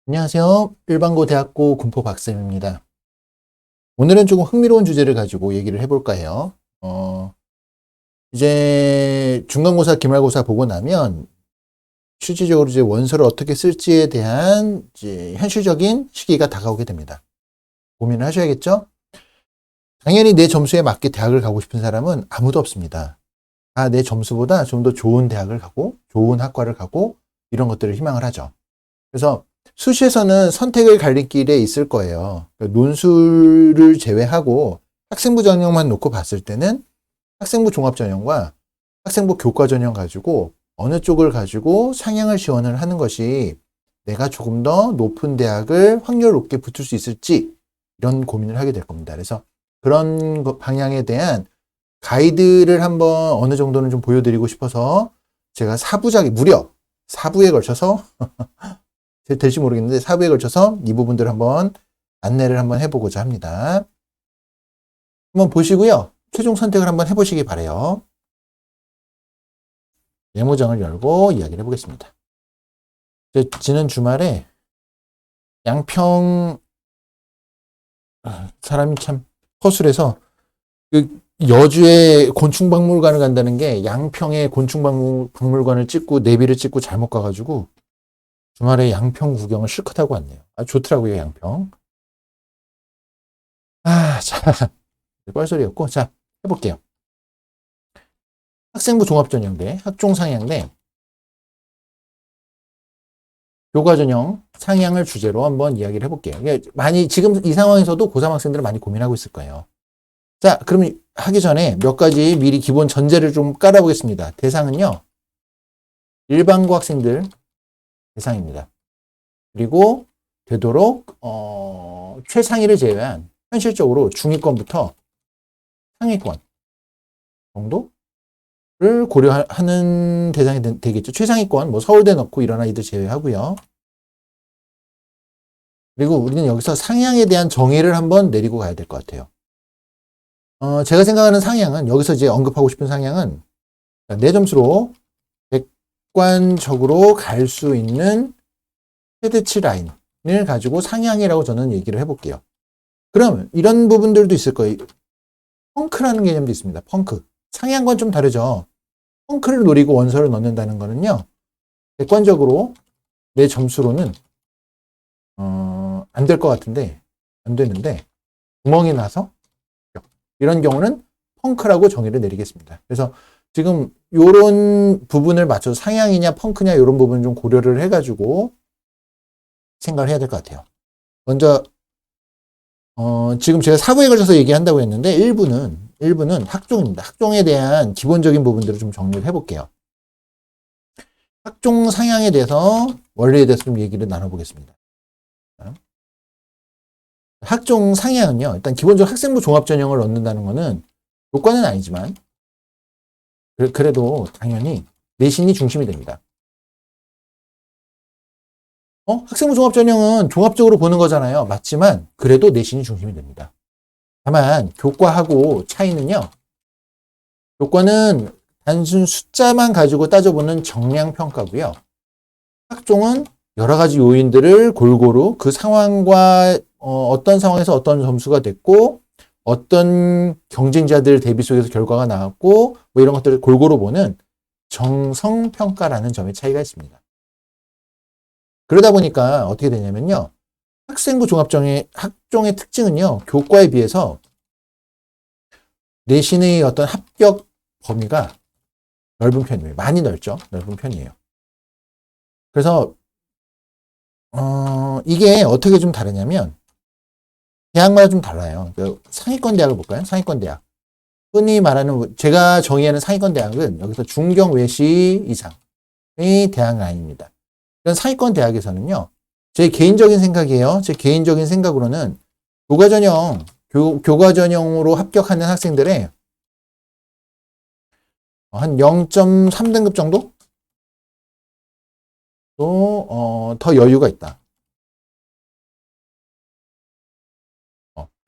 안녕하세요. 일반고 대학고 군포 박쌤입니다. 오늘은 조금 흥미로운 주제를 가지고 얘기를 해볼까 해요. 이제 중간고사, 기말고사 보고 나면 실질적으로 이제 원서를 어떻게 쓸지에 대한 이제 현실적인 시기가 다가오게 됩니다. 고민을 하셔야겠죠? 당연히 내 점수에 맞게 대학을 가고 싶은 사람은 아무도 없습니다. 내 점수보다 좀 더 좋은 대학을 가고, 좋은 학과를 가고, 이런 것들을 희망을 하죠. 그래서 수시에서는 선택의 갈림길에 있을 거예요. 논술을 제외하고 학생부 전형만 놓고 봤을 때는 학생부 종합전형과 학생부 교과전형 가지고 어느 쪽을 가지고 상향을 지원을 하는 것이 내가 조금 더 높은 대학을 확률 높게 붙을 수 있을지 이런 고민을 하게 될 겁니다. 그래서 그런 방향에 대한 가이드를 한번 어느 정도는 좀 보여드리고 싶어서 제가 무려 4부에 걸쳐서 될지 모르겠는데 4부에 걸쳐서 이 부분들을 한번 안내를 한번 해보고자 합니다. 한번 보시고요. 최종 선택을 한번 해보시기 바라요. 메모장을 열고 이야기를 해보겠습니다. 지난 주말에 양평 사람이 참 허술해서 그 여주에 곤충박물관을 간다는 게 양평에 곤충박물관을 찍고 내비를 찍고 잘못 가가지고 주말에 양평 구경을 실컷 하고 왔네요. 좋더라고요, 양평. 자, 뻘소리였고, 자, 해볼게요. 학생부 종합전형 대 학종상향 대 교과전형 상향을 주제로 한번 이야기를 해볼게요. 많이, 지금 이 상황에서도 고3 학생들은 많이 고민하고 있을 거예요. 자, 그러면 하기 전에 몇 가지 미리 기본 전제를 좀 깔아보겠습니다. 대상은요, 일반고 학생들 대상입니다. 그리고 되도록 최상위를 제외한 현실적으로 중위권부터 상위권 정도를 고려하는 대상이 되겠죠. 최상위권, 뭐 서울대 넣고 이런 아이들 제외하고요. 그리고 우리는 여기서 상향에 대한 정의를 한번 내리고 가야 될 것 같아요. 제가 생각하는 상향은, 여기서 이제 언급하고 싶은 상향은 내 점수로 객관적으로 갈 수 있는 최대치 라인을 가지고 상향이라고 저는 얘기를 해볼게요. 그럼 이런 부분들도 있을 거예요. 펑크라는 개념도 있습니다. 펑크. 상향과는 좀 다르죠. 펑크를 노리고 원서를 넣는다는 거는요, 객관적으로 내 점수로는 안 될 것 같은데, 안 되는데 구멍이 나서 이런 경우는 펑크라고 정의를 내리겠습니다. 그래서 지금 이런 부분을 맞춰서 상향이냐 펑크냐 이런 부분 좀 고려를 해가지고 생각을 해야 될 것 같아요. 먼저 지금 제가 4부에 걸쳐서 얘기한다고 했는데 1부는 학종입니다. 학종에 대한 기본적인 부분들을 좀 정리를 해볼게요. 학종 상향에 대해서 원리에 대해서 좀 얘기를 나눠보겠습니다. 학종 상향은요, 일단 기본적으로 학생부 종합전형을 넣는다는 것은 교과는 아니지만 그래도 당연히 내신이 중심이 됩니다. 학생부 종합전형은 종합적으로 보는 거잖아요. 맞지만 그래도 내신이 중심이 됩니다. 다만 교과하고 차이는요, 교과는 단순 숫자만 가지고 따져보는 정량평가고요. 학종은 여러 가지 요인들을 골고루 그 상황과 어떤 상황에서 어떤 점수가 됐고 어떤 경쟁자들 대비 속에서 결과가 나왔고 뭐 이런 것들을 골고루 보는 정성평가라는 점의 차이가 있습니다. 그러다 보니까 어떻게 되냐면요, 학생부 종합전형의 학종의 특징은요, 교과에 비해서 내신의 어떤 합격 범위가 넓은 편이에요. 많이 넓죠. 넓은 편이에요. 그래서 이게 어떻게 좀 다르냐면 대학마다 좀 달라요. 상위권 대학을 볼까요? 상위권 대학. 흔히 말하는, 제가 정의하는 상위권 대학은 여기서 중경 외시 이상의 대학 라인입니다. 이런 상위권 대학에서는요, 제 개인적인 생각이에요. 제 개인적인 생각으로는 교과전형으로 합격하는 학생들의 한 0.3등급 정도? 더 여유가 있다.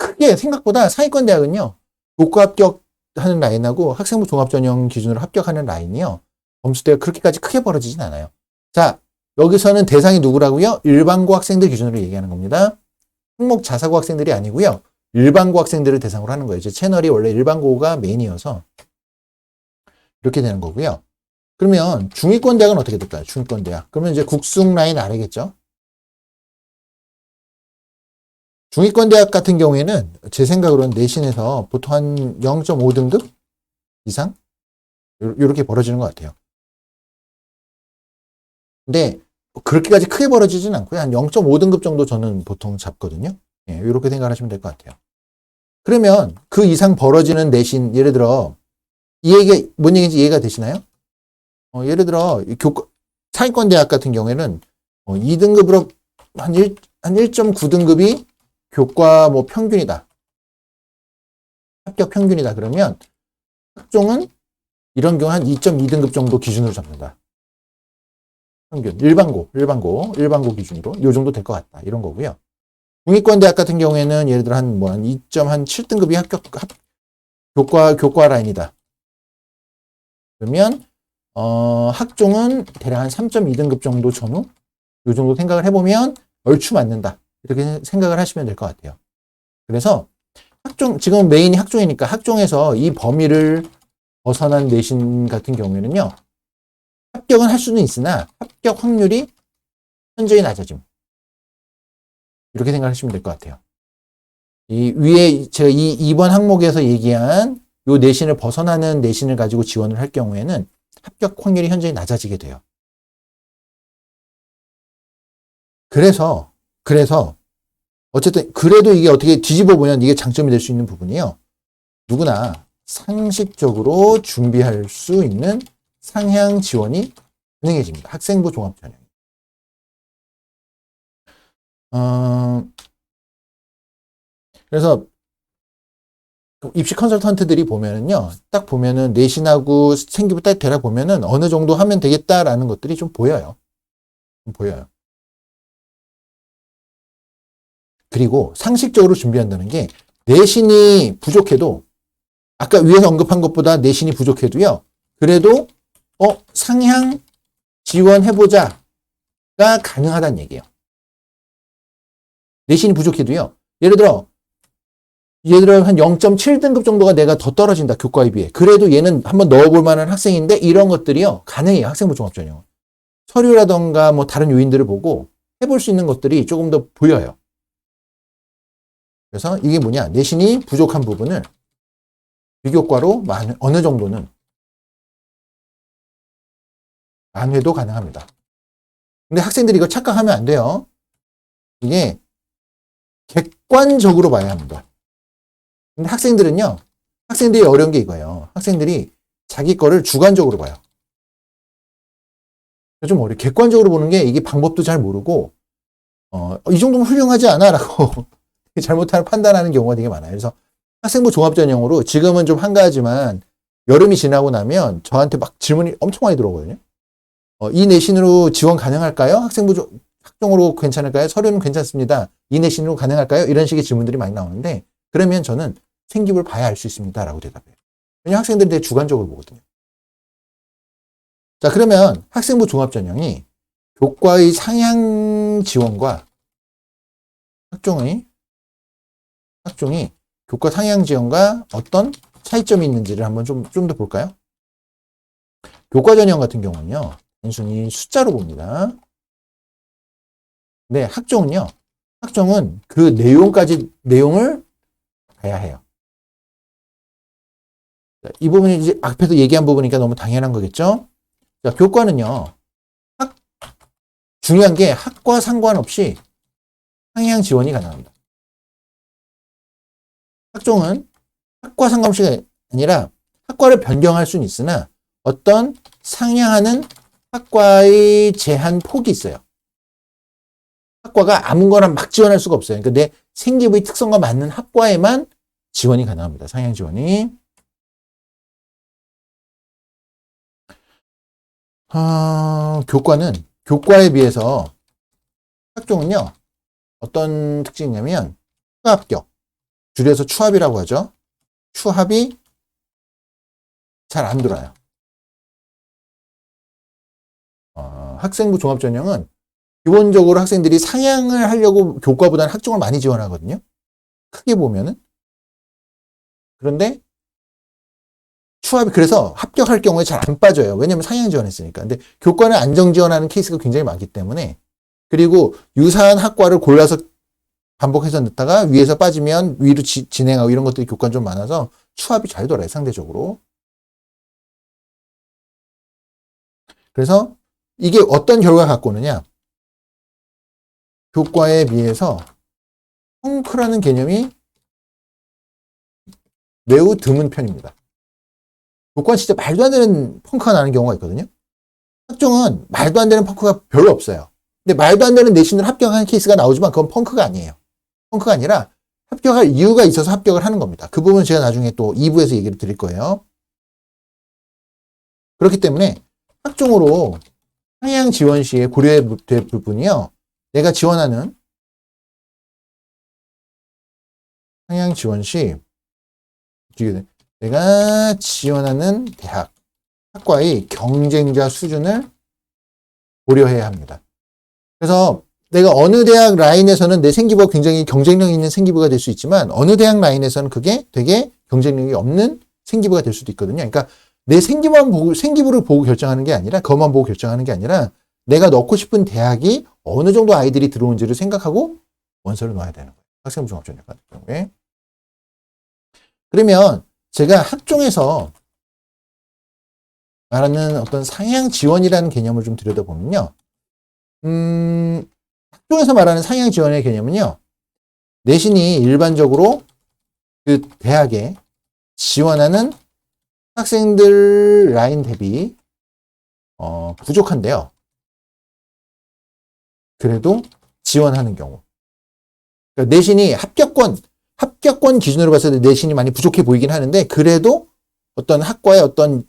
크게 생각보다 상위권 대학은요, 교과 합격하는 라인하고 학생부 종합전형 기준으로 합격하는 라인이요, 점수대가 그렇게까지 크게 벌어지진 않아요. 자, 여기서는 대상이 누구라고요? 일반고 학생들 기준으로 얘기하는 겁니다. 특목 자사고 학생들이 아니고요. 일반고 학생들을 대상으로 하는 거예요. 제 채널이 원래 일반고가 메인이어서 이렇게 되는 거고요. 그러면 중위권 대학은 어떻게 될까요? 중위권 대학. 그러면 이제 국승 라인 아래겠죠? 중위권 대학 같은 경우에는 제 생각으로는 내신에서 보통 한 0.5등급 이상? 이렇게 벌어지는 것 같아요. 근데 그렇게까지 크게 벌어지진 않고요. 한 0.5등급 정도 저는 보통 잡거든요. 예, 이렇게 생각하시면 될 것 같아요. 그러면 그 이상 벌어지는 내신, 예를 들어 이 얘기, 뭔 얘기인지 이해가 되시나요? 예를 들어 상위권 대학 같은 경우에는 2등급으로 한 1.9등급이 교과 뭐 평균이다. 합격 평균이다. 그러면 학종은 이런 경우 한 2.2등급 정도 기준으로 잡는다. 평균. 일반고 기준으로 이 정도 될 것 같다. 이런 거고요. 중위권 대학 같은 경우에는 예를 들어 한 2.7등급이 교과 라인이다. 그러면 학종은 대략 한 3.2등급 정도 전후 이 정도 생각을 해보면 얼추 맞는다. 이렇게 생각을 하시면 될 것 같아요. 그래서 지금 메인이 학종이니까 학종에서 이 범위를 벗어난 내신 같은 경우에는요. 합격은 할 수는 있으나 합격 확률이 현저히 낮아짐. 이렇게 생각하시면 될 것 같아요. 이 위에 제가 이번 항목에서 얘기한 요 내신을 벗어나는 내신을 가지고 지원을 할 경우에는 합격 확률이 현저히 낮아지게 돼요. 그래서 어쨌든 그래도 이게 어떻게 뒤집어 보면 이게 장점이 될 수 있는 부분이요. 누구나 상식적으로 준비할 수 있는 상향 지원이 가능해집니다. 학생부 종합 전형. 그래서 입시 컨설턴트들이 보면은요, 딱 보면은 내신하고 생기부 딱 되라 보면은 어느 정도 하면 되겠다라는 것들이 좀 보여요. 그리고 상식적으로 준비한다는 게 내신이 부족해도 아까 위에서 언급한 것보다 내신이 부족해도요, 그래도 상향 지원해보자가 가능하다는 얘기예요. 내신이 부족해도요. 예를 들어 한 0.7등급 정도가 내가 더 떨어진다. 교과에 비해. 그래도 얘는 한번 넣어볼 만한 학생인데 이런 것들이요. 가능해요. 학생부 종합전형. 서류라던가 뭐 다른 요인들을 보고 해볼 수 있는 것들이 조금 더 보여요. 그래서 이게 뭐냐. 내신이 부족한 부분을 비교과로 어느 정도는 만회도 가능합니다. 근데 학생들이 이거 착각하면 안 돼요. 이게 객관적으로 봐야 합니다. 근데 학생들이 어려운 게 이거예요. 학생들이 자기 거를 주관적으로 봐요. 좀 어려워. 객관적으로 보는 게 이게 방법도 잘 모르고, 이 정도면 훌륭하지 않아? 라고 잘못하는 판단하는 경우가 되게 많아요. 그래서 학생부 종합전형으로 지금은 좀 한가하지만 여름이 지나고 나면 저한테 막 질문이 엄청 많이 들어오거든요. 이 내신으로 지원 가능할까요? 학종으로 괜찮을까요? 서류는 괜찮습니다. 이 내신으로 가능할까요? 이런 식의 질문들이 많이 나오는데, 그러면 저는 생기부를 봐야 알 수 있습니다. 라고 대답해요. 왜냐하면 학생들이 되게 주관적으로 보거든요. 자, 그러면 학생부 종합전형이 교과의 상향 지원과 학종이 교과 상향 지원과 어떤 차이점이 있는지를 한번 좀 더 볼까요? 교과 전형 같은 경우는요, 단순히 숫자로 봅니다. 네, 학종은 그 내용을 봐야 해요. 이 부분이 이제 앞에서 얘기한 부분이니까 너무 당연한 거겠죠? 자, 교과는요, 중요한 게 학과 상관없이 상향 지원이 가능합니다. 학종은 학과 상관없이가 아니라 학과를 변경할 수는 있으나 어떤 상향하는 학과의 제한 폭이 있어요. 학과가 아무거나 막 지원할 수가 없어요. 그러니까 내 생기부의 특성과 맞는 학과에만 지원이 가능합니다. 상향 지원이. 교과에 비해서 학종은요, 어떤 특징이냐면, 추합격. 줄여서 추합이라고 하죠. 추합이 잘 안 돌아요. 학생부 종합전형은 기본적으로 학생들이 상향을 하려고 교과보다는 학종을 많이 지원하거든요. 크게 보면은. 그런데 추합이 그래서 합격할 경우에 잘 안 빠져요. 왜냐면 상향 지원했으니까. 근데 교과는 안정 지원하는 케이스가 굉장히 많기 때문에, 그리고 유사한 학과를 골라서 반복해서 넣다가 위에서 빠지면 위로 진행하고 이런 것들이 교과는 좀 많아서 추합이 잘 돌아요, 상대적으로. 그래서 이게 어떤 결과를 갖고 오느냐. 교과에 비해서 펑크라는 개념이 매우 드문 편입니다. 교과는 진짜 말도 안 되는 펑크가 나는 경우가 있거든요. 학종은 말도 안 되는 펑크가 별로 없어요. 근데 말도 안 되는 내신으로 합격하는 케이스가 나오지만 그건 펑크가 아니에요. 펑크가 아니라 합격할 이유가 있어서 합격을 하는 겁니다. 그 부분은 제가 나중에 또 2부에서 얘기를 드릴 거예요. 그렇기 때문에 학종으로 상향 지원 시에 고려해야 될 부분이요. 내가 지원하는 상향 지원 시 내가 지원하는 대학, 학과의 경쟁자 수준을 고려해야 합니다. 그래서 내가 어느 대학 라인에서는 내 생기부가 굉장히 경쟁력 있는 생기부가 될 수 있지만 어느 대학 라인에서는 그게 되게 경쟁력이 없는 생기부가 될 수도 있거든요. 그러니까 내 생기부를 보고 결정하는 게 아니라 그것만 보고 결정하는 게 아니라 내가 넣고 싶은 대학이 어느 정도 아이들이 들어온지를 생각하고 원서를 넣어야 되는 거예요. 학생부 종합전형 같은 경우에. 그러면 제가 학종에서 말하는 어떤 상향 지원이라는 개념을 좀 들여다보면요. 학종에서 말하는 상향 지원의 개념은요. 내신이 일반적으로 그 대학에 지원하는 학생들 라인 대비 부족한데요. 그래도 지원하는 경우. 그러니까 내신이 합격권 기준으로 봤을 때 내신이 많이 부족해 보이긴 하는데 그래도 어떤 학과의 어떤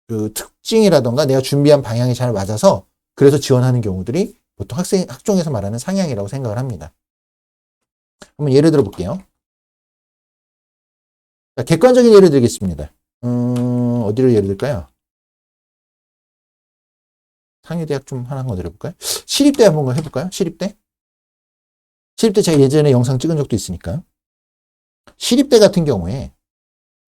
그 특징이라던가 내가 준비한 방향이 잘 맞아서 그래서 지원하는 경우들이 보통 학종에서 말하는 상향이라고 생각을 합니다. 한번 예를 들어 볼게요. 자, 객관적인 예를 들겠습니다. 어디를 예를 들까요? 상위대학 좀 하나 한번 들어볼까요? 시립대 한번 해볼까요? 시립대? 시립대 제가 예전에 영상 찍은 적도 있으니까. 시립대 같은 경우에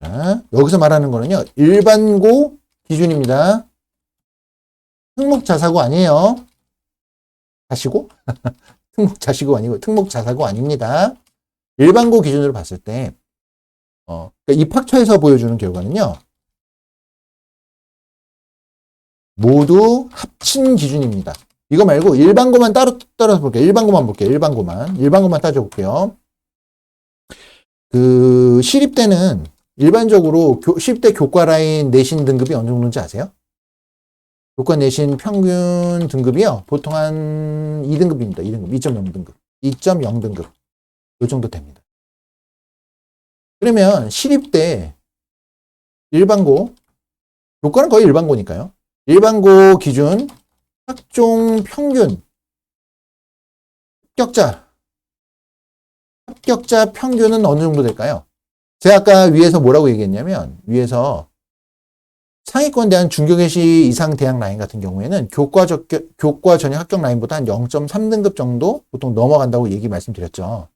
자, 여기서 말하는 거는요. 일반고 기준입니다. 특목자사고 아니에요. 자시고? 특목자시고 아니고 특목자사고 아닙니다. 일반고 기준으로 봤을 때 그러니까 입학처에서 보여주는 결과는요. 모두 합친 기준입니다. 이거 말고 일반고만 따라서 볼게요. 일반고만 볼게요. 일반고만 따져볼게요. 그 시립대는 일반적으로 시립대 교과 라인 내신 등급이 어느 정도인지 아세요? 교과 내신 평균 등급이요. 보통 한 2등급입니다. 2등급, 2.0등급. 2.0등급. 이 정도 됩니다. 그러면 시립대 일반고, 교과는 거의 일반고니까요. 일반고 기준 학종 평균 합격자 평균은 어느 정도 될까요? 제가 아까 위에서 뭐라고 얘기했냐면 위에서 상위권 대한 중교계시 이상 대학 라인 같은 경우에는 교과 전형 합격 라인보다 한 0.3등급 정도 보통 넘어간다고 말씀드렸죠.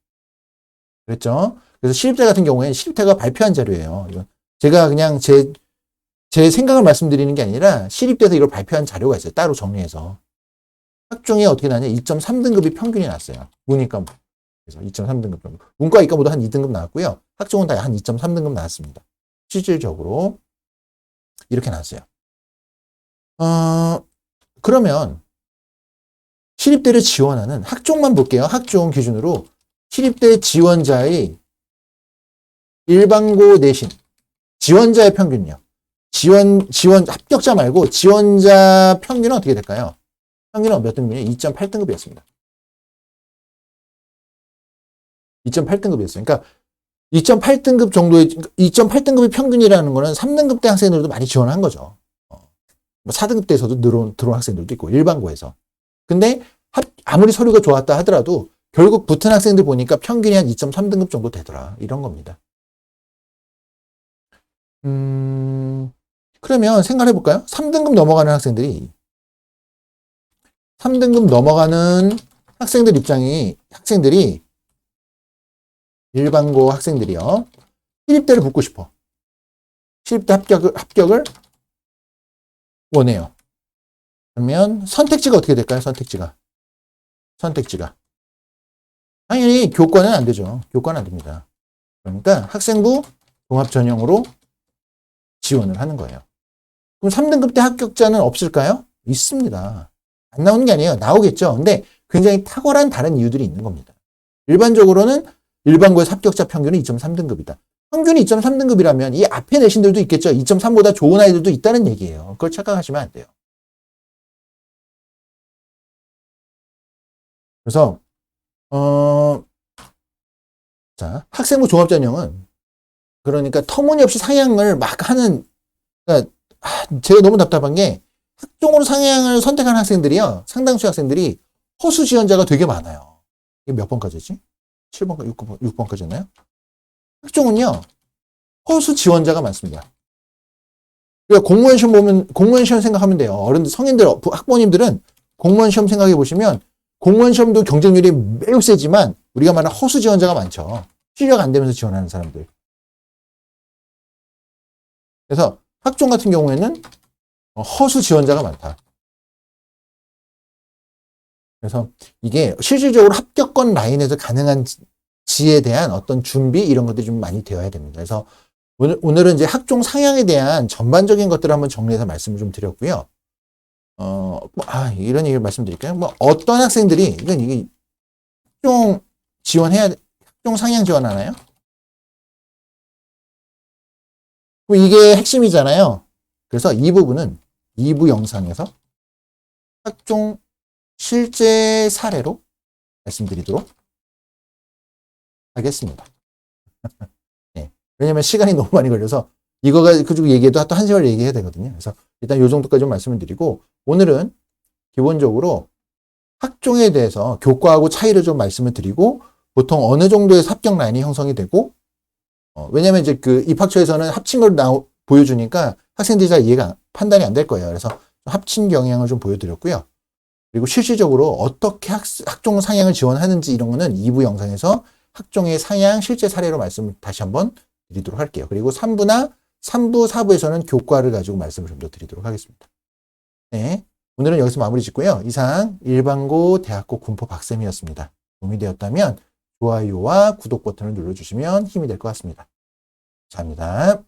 그랬죠? 그래서 시립대 같은 경우에는 시립대가 발표한 자료예요. 이건 제가 그냥 제 생각을 말씀드리는 게 아니라 시립대에서 이걸 발표한 자료가 있어요. 따로 정리해서. 학종이 어떻게 나냐? 2.3등급이 평균이 났어요. 문이과 그래서 2.3등급 정도. 문과 이과보다 한 2등급 나왔고요. 학종은 다 한 2.3등급 나왔습니다. 실질적으로 이렇게 나왔어요. 그러면 시립대를 지원하는 학종만 볼게요. 학종 기준으로 시립대 지원자의 일반고 내신 지원자의 평균요. 지원 합격자 말고 지원자 평균은 어떻게 될까요? 평균은 몇 등급이에요? 2.8등급이었습니다. 2.8등급이었어요. 그러니까 2.8등급 정도의 2.8등급이 평균이라는 거는 3등급 대 학생들도 많이 지원한 거죠. 4등급 대에서도 들어온 학생들도 있고 일반고에서. 근데 아무리 서류가 좋았다 하더라도 결국 붙은 학생들 보니까 평균이 한 2.3등급 정도 되더라. 이런 겁니다. 그러면 생각해 볼까요? 3등급 넘어가는 학생들이 3등급 넘어가는 학생들이 일반고 학생들이요. 시립대를 붙고 싶어. 시립대 합격을 원해요. 그러면 선택지가 어떻게 될까요? 선택지가. 당연히 교과는 안 되죠. 교과는 안 됩니다. 그러니까 학생부 종합전형으로 지원을 하는 거예요. 그럼 3등급 때 합격자는 없을까요? 있습니다. 안 나오는 게 아니에요. 나오겠죠. 근데 굉장히 탁월한 다른 이유들이 있는 겁니다. 일반적으로는 일반고의 합격자 평균은 2.3등급이다. 평균이 2.3등급이라면 이 앞에 내신들도 있겠죠. 2.3보다 좋은 아이들도 있다는 얘기예요. 그걸 착각하시면 안 돼요. 그래서 자, 학생부 종합전형은 그러니까 터무니없이 상향을 막 하는, 그러니까 제가 너무 답답한 게 학종으로 상향을 선택한 학생들이요. 상당수 학생들이 허수 지원자가 되게 많아요. 이게 몇 번까지지? 7번까지, 6번까지였나요? 학종은요, 허수 지원자가 많습니다. 그러니까 공무원 시험 보면, 공무원 시험 생각하면 돼요. 어른들, 성인들, 학부모님들은 공무원 시험 생각해 보시면 공무원 시험도 경쟁률이 매우 세지만 우리가 말하는 허수 지원자가 많죠. 실력 안 되면서 지원하는 사람들. 그래서 학종 같은 경우에는 허수 지원자가 많다. 그래서 이게 실질적으로 합격권 라인에서 가능한 지에 대한 어떤 준비 이런 것들이 좀 많이 되어야 됩니다. 그래서 오늘은 이제 학종 상향에 대한 전반적인 것들을 한번 정리해서 말씀을 좀 드렸고요. 이런 얘기를 말씀드릴까요? 어떤 학생들이 이게 학종 학종 상향 지원하나요? 이게 핵심이잖아요. 그래서 이 부분은 2부 영상에서 학종 실제 사례로 말씀드리도록 하겠습니다. 네. 왜냐면 시간이 너무 많이 걸려서 이거가 그쪽 얘기해도 또 1시간 얘기해야 되거든요. 그래서 일단 이 정도까지 좀 말씀을 드리고 오늘은 기본적으로 학종에 대해서 교과하고 차이를 좀 말씀을 드리고 보통 어느 정도의 합격 라인이 형성이 되고 왜냐면 이제 그 입학처에서는 합친 걸 보여주니까 학생들이 잘 판단이 안 될 거예요. 그래서 합친 경향을 좀 보여드렸고요. 그리고 실질적으로 어떻게 학종 상향을 지원하는지 이런 거는 2부 영상에서 학종의 상향 실제 사례로 말씀을 다시 한번 드리도록 할게요. 그리고 3부, 4부에서는 교과를 가지고 말씀을 좀 더 드리도록 하겠습니다. 네. 오늘은 여기서 마무리 짓고요. 이상 일반고 대학고 군포 박쌤이었습니다. 도움이 되었다면 좋아요와 구독 버튼을 눌러주시면 힘이 될 것 같습니다. 감사합니다.